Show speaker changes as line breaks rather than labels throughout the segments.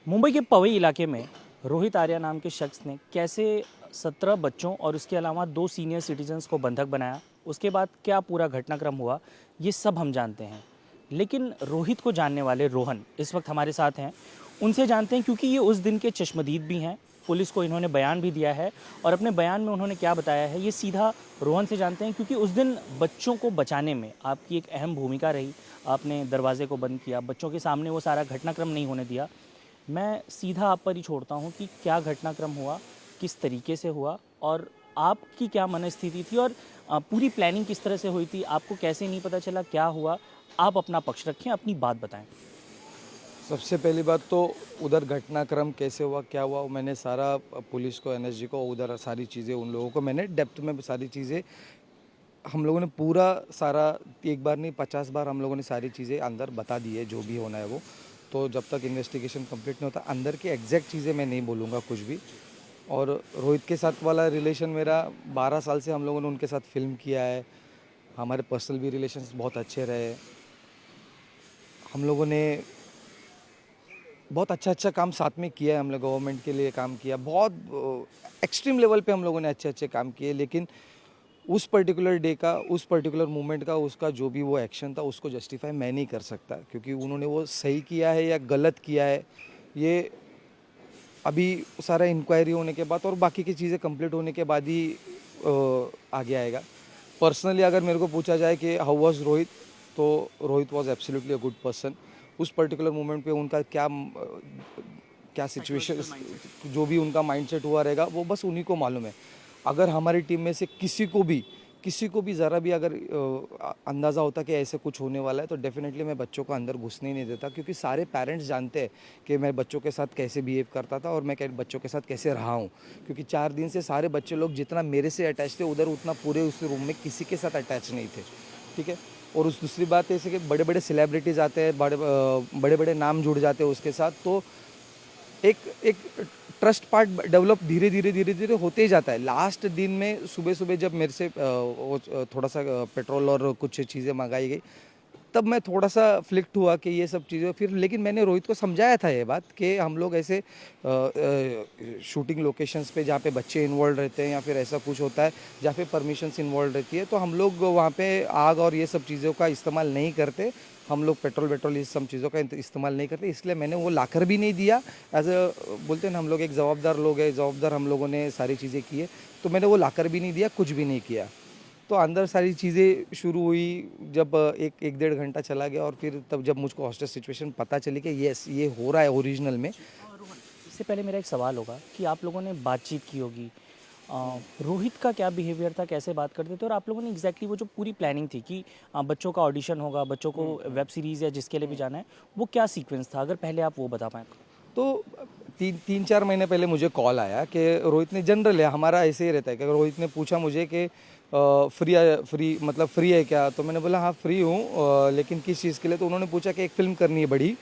मुंबई के पवई इलाके में रोहित आर्या नाम के शख्स ने कैसे 17 बच्चों और उसके अलावा 2 सीनियर सिटीजन्स को बंधक बनाया, उसके बाद क्या पूरा घटनाक्रम हुआ, ये सब हम जानते हैं। लेकिन रोहित को जानने वाले रोहन इस वक्त हमारे साथ हैं। उनसे जानते हैं क्योंकि ये उस दिन के चश्मदीद भी हैं। पुलिस को इन्होंने बयान भी दिया है और अपने बयान में उन्होंने क्या बताया है ये सीधा रोहन से जानते हैं, क्योंकि उस दिन बच्चों को बचाने में आपकी एक अहम भूमिका रही। आपने दरवाजे को बंद किया, बच्चों के सामने वो सारा घटनाक्रम नहीं होने दिया। मैं सीधा आप पर ही छोड़ता हूँ कि क्या घटनाक्रम हुआ, किस तरीके से हुआ और आपकी क्या मनस्थिति थी और पूरी प्लानिंग किस तरह से हुई थी, आपको कैसे नहीं पता चला, क्या हुआ। आप अपना पक्ष रखें, अपनी बात बताएं।
सबसे पहली बात तो उधर घटनाक्रम कैसे हुआ, क्या हुआ, मैंने सारा पुलिस को, एनएसजी को, उधर सारी चीज़ें उन लोगों को मैंने डेप्थ में सारी चीज़ें हम लोगों ने पूरा सारा एक बार नहीं 50 बार हम लोगों ने सारी चीज़ें अंदर बता दी है, जो भी होना है वो। तो जब तक इन्वेस्टिगेशन कंप्लीट नहीं होता अंदर की एग्जैक्ट चीज़ें मैं नहीं बोलूँगा कुछ भी। और रोहित के साथ वाला रिलेशन मेरा 12 साल से हम लोगों ने उनके साथ फिल्म किया है। हमारे पर्सनल भी रिलेशंस बहुत अच्छे रहे। हम लोगों ने बहुत अच्छा अच्छा काम साथ में किया है। हम लोग गवर्नमेंट के लिए काम किया, बहुत एक्सट्रीम लेवल पे हम लोगों ने अच्छे अच्छे काम किए। लेकिन उस पर्टिकुलर डे का, उस पर्टिकुलर मोमेंट का, उसका जो भी वो एक्शन था उसको जस्टिफाई मैं नहीं कर सकता, क्योंकि उन्होंने वो सही किया है या गलत किया है ये अभी सारा इंक्वायरी होने के बाद और बाकी की चीज़ें कंप्लीट होने के बाद ही आगे आएगा। पर्सनली अगर मेरे को पूछा जाए कि हाउ वाज रोहित, तो Rohit was absolutely a good person. उस पर्टिकुलर मोमेंट पे उनका क्या क्या सिचुएशन, जो भी उनका माइंडसेट हुआ रहेगा वो बस उन्हीं को मालूम है। अगर हमारी टीम में से किसी को भी ज़रा भी अगर अंदाज़ा होता कि ऐसे कुछ होने वाला है तो डेफिनेटली मैं बच्चों को अंदर घुसने ही नहीं देता, क्योंकि सारे पेरेंट्स जानते हैं कि मैं बच्चों के साथ कैसे बिहेव करता था और मैं बच्चों के साथ कैसे रहा हूँ। क्योंकि 4 दिन से सारे बच्चे लोग जितना मेरे से अटैच थे उधर उतना पूरे उस रूम में किसी के साथ अटैच नहीं थे, ठीक है। और उस दूसरी बात ऐसे कि बड़े बड़े सेलिब्रिटीज़ आते हैं, बड़े बड़े नाम जुड़ जाते हैं उसके साथ, तो एक एक ट्रस्ट पार्ट डेवलप धीरे धीरे होते ही जाता है। लास्ट दिन में सुबह सुबह जब मेरे से थोड़ा सा पेट्रोल और कुछ चीज़ें मंगाई गई, तब मैं थोड़ा सा फ्लिक्ट हुआ कि ये सब चीज़ें फिर। लेकिन मैंने रोहित को समझाया था ये बात कि हम लोग ऐसे शूटिंग लोकेशंस पे जहाँ पे बच्चे इन्वॉल्व रहते हैं या फिर ऐसा कुछ होता है जहाँ पे परमिशंस इन्वॉल्व रहती है, तो हम लोग वहाँ पे आग और ये सब चीज़ों का इस्तेमाल नहीं करते। हम लोग पेट्रोल वेट्रोल इस सब चीज़ों का इस्तेमाल नहीं करते, इसलिए मैंने वो लाकर भी नहीं दिया। एज अ बोलते हैं ना, हम लोग एक जवाबदार लोग हैं, जवाबदार हम लोगों ने सारी चीज़ें की है, तो मैंने वो लाकर भी नहीं दिया, कुछ भी नहीं किया। तो अंदर सारी चीज़ें शुरू हुई जब एक डेढ़ घंटा चला गया, और फिर तब जब मुझको हॉस्टेज सिचुएशन पता चली कि यस ये हो रहा है ओरिजिनल में।
रोहन, इससे पहले मेरा एक सवाल होगा कि आप लोगों ने बातचीत की होगी, रोहित का क्या बिहेवियर था, कैसे बात करते थे और आप लोगों ने एग्जैक्टली वो जो पूरी प्लानिंग थी कि बच्चों का ऑडिशन होगा, बच्चों को वेब सीरीज़ या जिसके लिए भी जाना है, वो क्या सीक्वेंस था, अगर पहले आप वो बता पाएँ।
तो 3-4 महीने पहले मुझे कॉल आया कि रोहित ने, जनरल है हमारा ऐसे ही रहता है कि रोहित ने पूछा मुझे कि फ्री मतलब फ्री है क्या, तो मैंने बोला हाँ फ्री हूँ, लेकिन किस चीज़ के लिए। तो उन्होंने पूछा कि एक फ़िल्म करनी है बड़ी,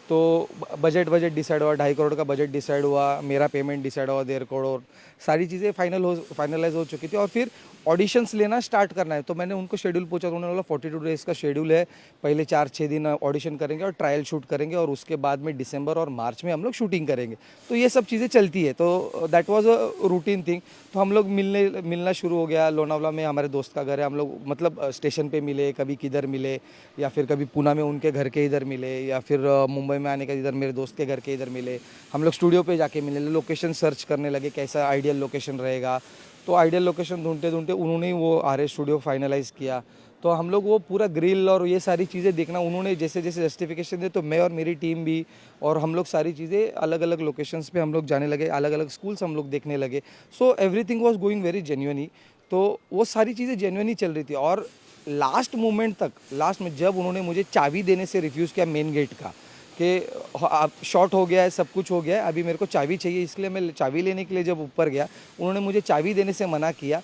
तो बजट डिसाइड हुआ, 2.5 करोड़ का बजट डिसाइड हुआ, मेरा पेमेंट डिसाइड हुआ 1.5 करोड़, सारी चीज़ें फाइनलाइज हो चुकी थी और फिर ऑडिशंस लेना स्टार्ट करना है। तो मैंने उनको शेड्यूल पूछा, तो उन्होंने बोला 42 डेज़ का शेड्यूल है, पहले 4-6 दिन ऑडिशन करेंगे और ट्रायल शूट करेंगे और उसके बाद में दिसंबर और मार्च में हम लोग शूटिंग करेंगे। तो ये सब चीज़ें चलती है, तो that was a routine thing. तो हम लोग मिलना शुरू हो गया। लोनावला में हमारे दोस्त का घर है, हम लोग मतलब स्टेशन पे मिले, कभी किधर मिले, या फिर कभी पूना में उनके घर के इधर मिले, या फिर मुंबई में आने का इधर मेरे दोस्त के घर के इधर मिले। हम लोग स्टूडियो पे जाके मिले, लोकेशन सर्च करने लगे कैसा आइडियल लोकेशन रहेगा। तो आइडियल लोकेशन ढूंढते ढूंढते उन्होंने ही वो आर स्टूडियो फाइनलाइज़ किया। तो हम लोग वो पूरा ग्रिल और ये सारी चीज़ें देखना, उन्होंने जैसे जैसे जस्टिफिकेशन दे, तो मैं और मेरी टीम भी, और हम लोग सारी चीज़ें अलग अलग लोकेशंस पे हम लोग जाने लगे, अलग अलग स्कूल्स हम लोग देखने लगे। So everything was going very genuinely. तो वो सारी चीज़ें जेन्युइनली चल रही थी। और लास्ट मोमेंट तक, लास्ट में जब उन्होंने मुझे चाबी देने से रिफ्यूज़ किया मेन गेट का, कि अब शॉट हो गया है, सब कुछ हो गया है, अभी मेरे को चाबी चाहिए, इसलिए मैं चाबी लेने के लिए जब ऊपर गया, उन्होंने मुझे चाबी देने से मना किया।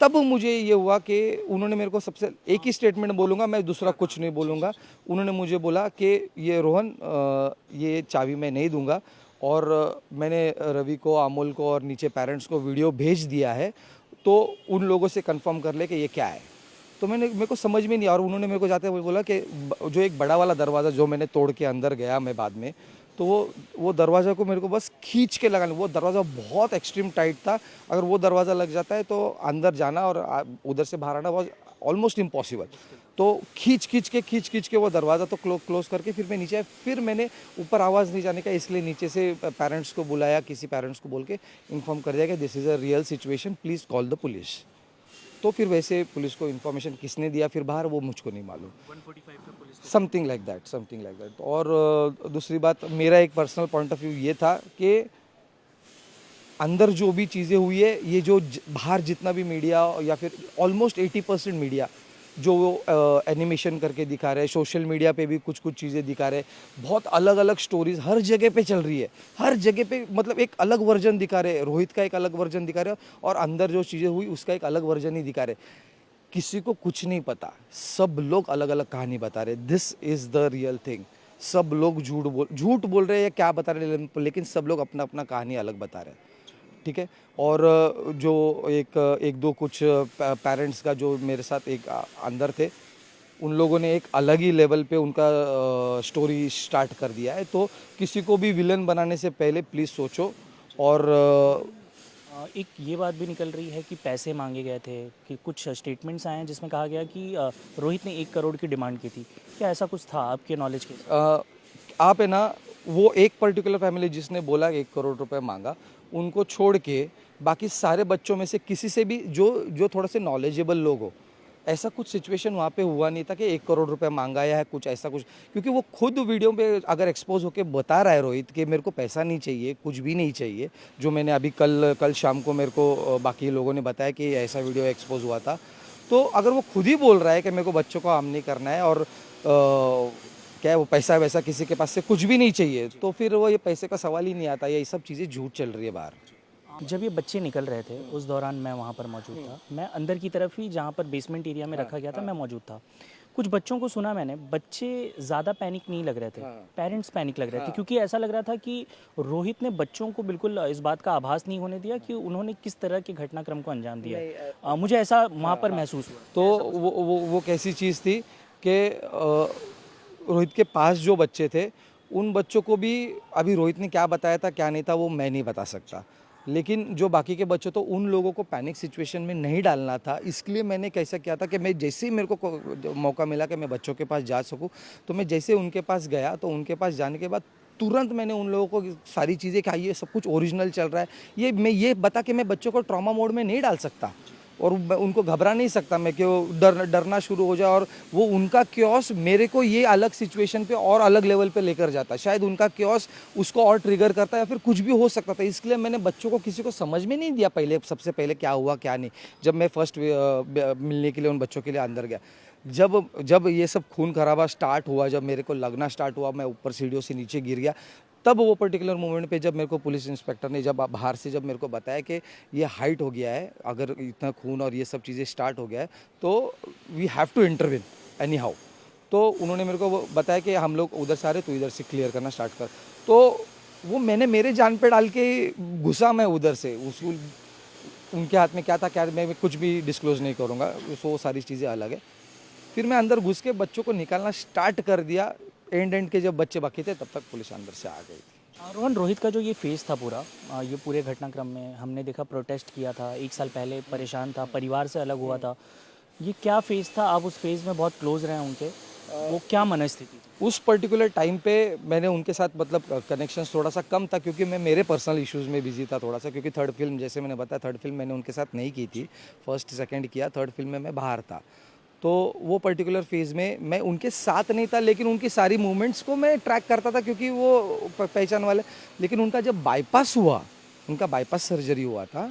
तब मुझे ये हुआ कि उन्होंने मेरे को सबसे एक ही स्टेटमेंट बोलूँगा, मैं दूसरा कुछ नहीं बोलूँगा। उन्होंने मुझे बोला कि ये रोहन, ये चाबी मैं नहीं दूँगा, और मैंने रवि को, अमोल को और नीचे पेरेंट्स को वीडियो भेज दिया है, तो उन लोगों से कंफर्म कर ले कि ये क्या है। तो मेरे को समझ में नहीं, और उन्होंने मेरे को जाते हुए बोला कि जो एक बड़ा वाला दरवाज़ा जो मैंने तोड़ के अंदर गया मैं बाद में, तो वो दरवाज़ा को मेरे को बस खींच के लगाना, वो दरवाज़ा बहुत एक्सट्रीम टाइट था, अगर वो दरवाज़ा लग जाता है तो अंदर जाना और उधर से बाहर आना बहुत ऑलमोस्ट इम्पॉसिबल। तो खींच के वो दरवाज़ा तो क्लोज करके फिर मैं नीचे आया। फिर मैंने ऊपर आवाज़ नहीं जाने का, इसलिए नीचे से पेरेंट्स को बुलाया, किसी पेरेंट्स को बोल के इन्फॉर्म कर दिया कि this is a real situation, please call the police. तो फिर वैसे पुलिस को इन्फॉर्मेशन किसने दिया फिर बाहर, वो मुझको नहीं मालूम।
145 पे पुलिस
समथिंग लाइक दैट। और दूसरी बात, मेरा एक पर्सनल पॉइंट ऑफ व्यू ये था कि अंदर जो भी चीज़ें हुई है, ये जो बाहर जितना भी मीडिया या फिर ऑलमोस्ट 80% मीडिया जो एनिमेशन करके दिखा रहे हैं, सोशल मीडिया पे भी कुछ चीज़ें दिखा रहे हैं, बहुत अलग अलग स्टोरीज हर जगह पे चल रही है, हर जगह पे मतलब एक अलग वर्जन दिखा रहे हैं, रोहित का एक अलग वर्जन दिखा रहे हैं और अंदर जो चीज़ें हुई उसका एक अलग वर्जन ही दिखा रहे हैं। किसी को कुछ नहीं पता, सब लोग अलग अलग कहानी बता रहे, this is the real thing. सब लोग झूठ बोल रहे हैं, क्या बता रहे हैं, लेकिन सब लोग अपना अपना कहानी अलग बता रहे हैं, ठीक है। और जो एक दो कुछ पेरेंट्स का जो मेरे साथ एक अंदर थे, उन लोगों ने एक अलग ही लेवल पे उनका स्टोरी स्टार्ट कर दिया है। तो किसी को भी विलन बनाने से पहले प्लीज़ सोचो। और
एक ये बात भी निकल रही है कि पैसे मांगे गए थे, कि कुछ स्टेटमेंट्स आए हैं जिसमें कहा गया कि रोहित ने 1 करोड़ की डिमांड की थी। क्या ऐसा कुछ था आपके नॉलेज के हिसाब
आप है ना, वो एक पर्टिकुलर फैमिली जिसने बोला 1 करोड़ रुपए मांगा, उनको छोड़ के बाकी सारे बच्चों में से किसी से भी जो जो थोड़ा से नॉलेजेबल लोग हो, ऐसा कुछ सिचुएशन वहाँ पे हुआ नहीं था कि 1 करोड़ रुपए मांगा या है कुछ ऐसा कुछ। क्योंकि वो खुद वीडियो पे अगर एक्सपोज होके बता रहा है रोहित कि मेरे को पैसा नहीं चाहिए, कुछ भी नहीं चाहिए, जो मैंने अभी कल शाम को मेरे को बाकी लोगों ने बताया कि ऐसा वीडियो एक्सपोज हुआ था। तो अगर वो खुद ही बोल रहा है कि मेरे को बच्चों को हार्म नहीं करना है और क्या है, वो पैसा वैसा किसी के पास से कुछ भी नहीं चाहिए, तो फिर वो ये पैसे का सवाल ही नहीं आता, ये सब चीज़ें झूठ चल रही है बाहर।
जब ये बच्चे निकल रहे थे उस दौरान मैं वहाँ पर मौजूद था। मैं अंदर की तरफ ही, जहाँ पर बेसमेंट एरिया में रखा गया था, मैं मौजूद था। कुछ बच्चों को सुना मैंने, बच्चे ज़्यादा पैनिक नहीं लग रहे थे, पेरेंट्स पैनिक लग रहे थे, क्योंकि ऐसा लग रहा था कि रोहित ने बच्चों को बिल्कुल इस बात का आभास नहीं होने दिया कि उन्होंने किस तरह के घटनाक्रम को अंजाम दिया। मुझे ऐसा वहाँ पर महसूस हुआ।
तो वो कैसी चीज़ थी कि रोहित के पास जो बच्चे थे, उन बच्चों को भी अभी रोहित ने क्या बताया था क्या नहीं था वो मैं नहीं बता सकता, लेकिन जो बाकी के बच्चे तो उन लोगों को पैनिक सिचुएशन में नहीं डालना था। इसलिए मैंने कैसा किया था कि मैं जैसे ही मेरे को मौका मिला कि मैं बच्चों के पास जा सकूं, तो मैं जैसे उनके पास गया, तो उनके पास जाने के बाद तुरंत मैंने उन लोगों को सारी चीज़ें कहा, ये सब कुछ ओरिजिनल चल रहा है, ये बता के मैं बच्चों को ट्रॉमा मोड में नहीं डाल सकता और मैं उनको घबरा नहीं सकता मैं कि वो डरना शुरू हो जाए और वो उनका क्योस मेरे को ये अलग सिचुएशन पे और अलग लेवल पे लेकर जाता, शायद उनका क्योस उसको और ट्रिगर करता या फिर कुछ भी हो सकता था। इसलिए मैंने बच्चों को किसी को समझ में नहीं दिया पहले, सबसे पहले क्या हुआ क्या नहीं। जब मैं फर्स्ट मिलने के लिए उन बच्चों के लिए अंदर गया, जब ये सब खून खराबा स्टार्ट हुआ, जब मेरे को लगना स्टार्ट हुआ, मैं ऊपर सीढ़ियों से नीचे गिर गया, तब वो पर्टिकुलर मोमेंट पे जब मेरे को पुलिस इंस्पेक्टर ने जब बाहर से जब मेरे को बताया कि ये हाइट हो गया है, अगर इतना खून और ये सब चीज़ें स्टार्ट हो गया है तो we have to intervene anyhow. तो उन्होंने मेरे को बताया कि हम लोग उधर से आ रहे तो इधर से क्लियर करना स्टार्ट कर। तो वो मैंने मेरे जान पे डाल के घुसा मैं उधर से, उसको उनके हाथ में क्या था क्या, मैं कुछ भी डिस्क्लोज नहीं करूँगा, वो सारी चीज़ें अलग है। फिर मैं अंदर घुस के बच्चों को निकालना स्टार्ट कर दिया। एंड के जब बच्चे बाकी थे तब तक पुलिस अंदर से आ गई थी।
रोहन, रोहित का जो ये फेज़ था पूरा, ये पूरे घटनाक्रम में हमने देखा, प्रोटेस्ट किया था, 1 साल पहले परेशान था, परिवार से अलग हुआ था, ये क्या फेज़ था? आप उस फेज़ में बहुत क्लोज रहे उनके, वो क्या मनस्थिति थी?
उस पर्टिकुलर टाइम पे मैंने उनके साथ मतलब कनेक्शंस थोड़ा सा कम था, क्योंकि मैं मेरे पर्सनल इश्यूज़ में बिजी था थोड़ा सा, क्योंकि थर्ड फिल्म जैसे मैंने बताया, थर्ड फिल्म मैंने उनके साथ नहीं की थी, फर्स्ट सेकंड किया, थर्ड फिल्म में मैं बाहर था। तो वो पर्टिकुलर फेज़ में मैं उनके साथ नहीं था, लेकिन उनकी सारी मूवमेंट्स को मैं ट्रैक करता था क्योंकि वो पहचान वाले। लेकिन उनका जब बाईपास हुआ, उनका बाईपास सर्जरी हुआ था,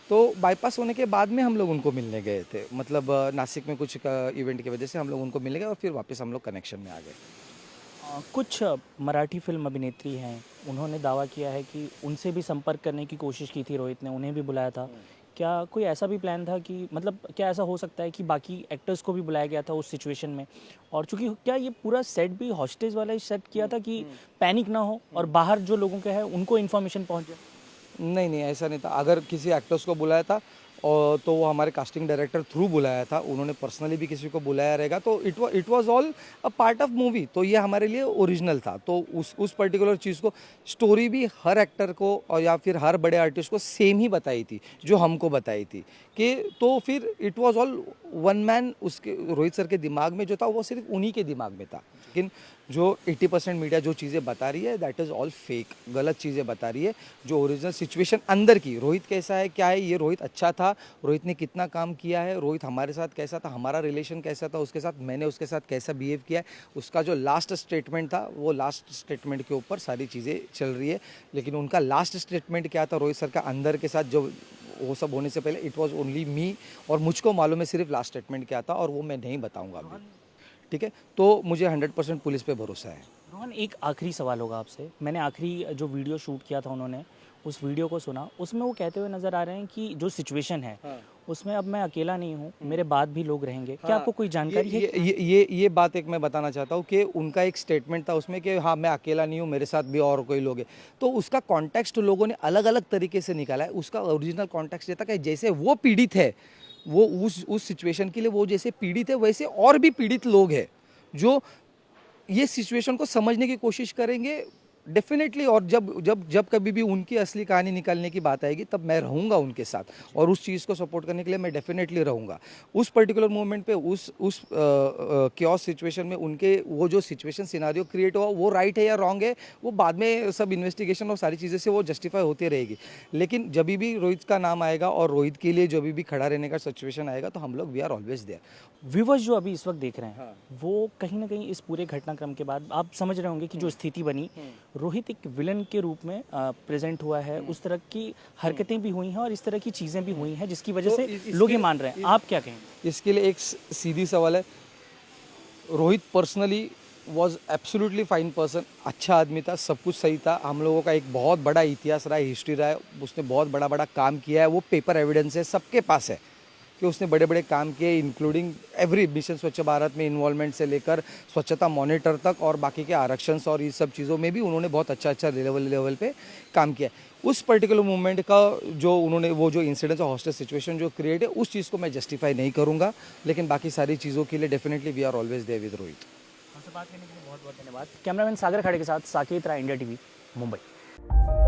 तो बाईपास होने के बाद में हम लोग उनको मिलने गए थे, मतलब नासिक में कुछ इवेंट की वजह से हम लोग उनको मिलने गए और फिर वापस हम लोग कनेक्शन में आ गए।
कुछ मराठी फिल्म अभिनेत्री हैं, उन्होंने दावा किया है कि उनसे भी संपर्क करने की कोशिश की थी रोहित ने, उन्हें भी बुलाया था। क्या कोई ऐसा भी प्लान था कि, मतलब क्या ऐसा हो सकता है कि बाकी एक्टर्स को भी बुलाया गया था उस सिचुएशन में? और चूंकि क्या ये पूरा सेट भी हॉस्टेज वाला ही सेट किया था कि पैनिक ना हो और बाहर जो लोगों के हैं उनको इन्फॉर्मेशन पहुंच जाए?
नहीं ऐसा नहीं था। अगर किसी एक्टर्स को बुलाया था और तो वो हमारे कास्टिंग डायरेक्टर थ्रू बुलाया था, उन्होंने पर्सनली भी किसी को बुलाया रहेगा, तो it was all a part of movie. तो ये हमारे लिए ओरिजिनल था। तो उस पर्टिकुलर चीज़ को, स्टोरी भी हर एक्टर को और या फिर हर बड़े आर्टिस्ट को सेम ही बताई थी जो हमको बताई थी कि, तो फिर it was all one man. उसके रोहित सर के दिमाग में जो था वो सिर्फ उन्हीं के दिमाग में था। लेकिन जो 80% मीडिया जो चीज़ें बता रही है दैट इज़ ऑल फेक, गलत चीज़ें बता रही है। जो ओरिजिनल सिचुएशन अंदर की, रोहित कैसा है क्या है, ये रोहित अच्छा था, रोहित ने कितना काम किया है, रोहित हमारे साथ कैसा था, हमारा रिलेशन कैसा था उसके साथ, मैंने उसके साथ कैसा बिहेव किया है, उसका जो लास्ट स्टेटमेंट था वो लास्ट स्टेटमेंट के ऊपर सारी चीज़ें चल रही है। लेकिन उनका लास्ट स्टेटमेंट क्या था रोहित सर का अंदर के साथ, जो वो सब होने से पहले, इट वॉज ओनली मी, और मुझको मालूम है सिर्फ लास्ट स्टेटमेंट क्या था, और वो मैं नहीं बताऊंगा अभी। ठीक है, तो मुझे 100% पुलिस पे भरोसा है।
रोहन, एक आखिरी सवाल होगा आपसे। मैंने आखिरी जो वीडियो शूट किया था उन्होंने, उस वीडियो को सुना, उसमें वो कहते हुए नज़र आ रहे हैं कि जो सिचुएशन है उसमें अब मैं अकेला नहीं हूँ, मेरे बाद भी लोग रहेंगे। क्या आपको कोई जानकारी है?
ये बात एक मैं बताना चाहता हूँ कि उनका एक स्टेटमेंट था उसमें कि हाँ मैं अकेला नहीं हूँ, मेरे साथ भी और कोई लोग हैं। तो उसका कॉन्टेक्स्ट लोगों ने अलग अलग तरीके से निकाला है। उसका ओरिजिनल कॉन्टेक्स्ट ये था कि जैसे वो पीड़ित है, वो उस सिचुएशन के लिए वो जैसे पीड़ित है, वैसे और भी पीड़ित लोग हैं जो ये सिचुएशन को समझने की कोशिश करेंगे डेफिनेटली। और जब जब जब कभी भी उनकी असली कहानी निकालने की बात आएगी तब मैं रहूँगा उनके साथ, और उस चीज़ को सपोर्ट करने के लिए मैं डेफिनेटली रहूँगा। उस पर्टिकुलर मोमेंट पे उस क्योस सिचुएशन में उनके वो जो सिचुएशन सिनारियो क्रिएट हुआ वो राइट है या रॉन्ग है, वो बाद में सब इन्वेस्टिगेशन और सारी चीज़ें से वो जस्टिफाई होती रहेगी। लेकिन जब भी रोहित का नाम आएगा और रोहित के लिए जब भी खड़ा रहने का सिचुएशन आएगा तो हम लोग we are always there.
Viewers जो अभी इस वक्त देख रहे हैं, वो कहीं ना कहीं इस पूरे घटनाक्रम के बाद आप समझ रहे होंगे कि जो स्थिति बनी, रोहित एक विलन के रूप में प्रेजेंट हुआ है, उस तरह की हरकतें भी हुई हैं और इस तरह की चीज़ें भी हुई हैं जिसकी वजह से लोग ये मान रहे हैं। आप क्या कहेंगे?
इसके लिए एक सीधी सवाल है, Rohit personally was absolutely fine person, अच्छा आदमी था, सब कुछ सही था। हम लोगों का एक बहुत बड़ा इतिहास रहा है, हिस्ट्री रहा है, उसने बहुत बड़ा बड़ा काम किया है, वो पेपर एविडेंस है, सबके पास है कि उसने बड़े बड़े काम किए, इंक्लूडिंग एवरी मिशन स्वच्छ भारत में इन्वॉल्वमेंट से लेकर स्वच्छता मॉनिटर तक और बाकी के आरक्षण और ये सब चीज़ों में भी उन्होंने बहुत अच्छा लेवल पे काम किया। उस पर्टिकुलर मूवमेंट का जो उन्होंने वो जो इंसिडेंट और हॉस्टेज सिचुएशन जो क्रिएट है, उस चीज़ को मैं जस्टिफाई नहीं करूँगा। लेकिन बाकी सारी चीज़ों के लिए definitely we are always there with Rohit.
हमसे बात करने के लिए बहुत बहुत धन्यवाद। कैमरामैन सागर खाड़े के साथ साकेत राय, इंडिया टीवी, मुंबई।